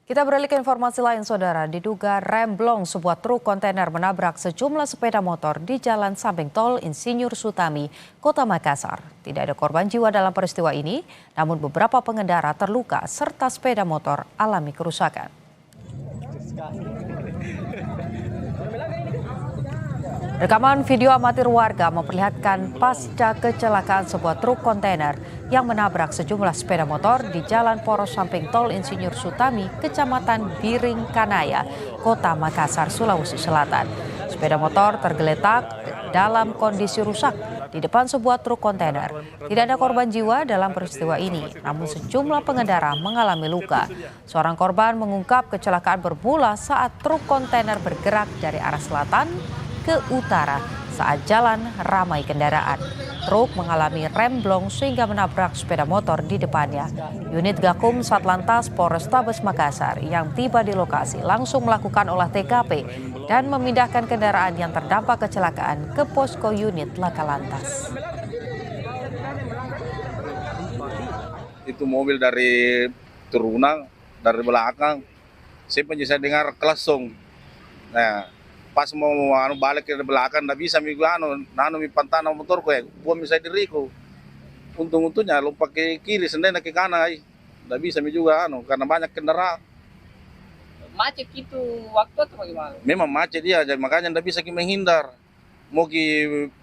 Kita beralih ke informasi lain, Saudara. Diduga remblong sebuah truk kontainer menabrak sejumlah sepeda motor di Jalan Samping Tol Insinyur Sutami, Kota Makassar. Tidak ada korban jiwa dalam peristiwa ini, namun beberapa pengendara terluka serta sepeda motor alami kerusakan. Rekaman video amatir warga memperlihatkan pasca kecelakaan sebuah truk kontainer yang menabrak sejumlah sepeda motor di Jalan Poros Samping Tol Insinyur Sutami, Kecamatan Biring Kanaya, Kota Makassar, Sulawesi Selatan. Sepeda motor tergeletak dalam kondisi rusak di depan sebuah truk kontainer. Tidak ada korban jiwa dalam peristiwa ini, namun sejumlah pengendara mengalami luka. Seorang korban mengungkap kecelakaan bermula saat truk kontainer bergerak dari arah selatan ke utara saat jalan ramai kendaraan. Truk mengalami remblong sehingga menabrak sepeda motor di depannya. Unit Gakum Satlantas Polrestabes Makassar yang tiba di lokasi langsung melakukan olah TKP dan memindahkan kendaraan yang terdampak kecelakaan ke posko unit Laka Lantas. Itu mobil dari turunan, dari belakang. Saya dengar kelesong. Nah, pas mau balik ke belakang nggak bisa mi pantana motor ko buat bisa diriku untung-untungnya lompat ke kiri sendiri ke kanan nggak bisa mi juga karena banyak kendaraan macet gitu waktu atau bagaimana? Memang macet dia, jadi makanya nggak bisa menghindar, mau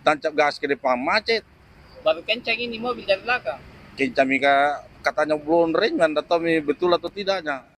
tancap gas ke depan macet. Baru kencang ini mobil dari belakang. Kencang katanya belum rem, nggak tahu betul atau tidaknya.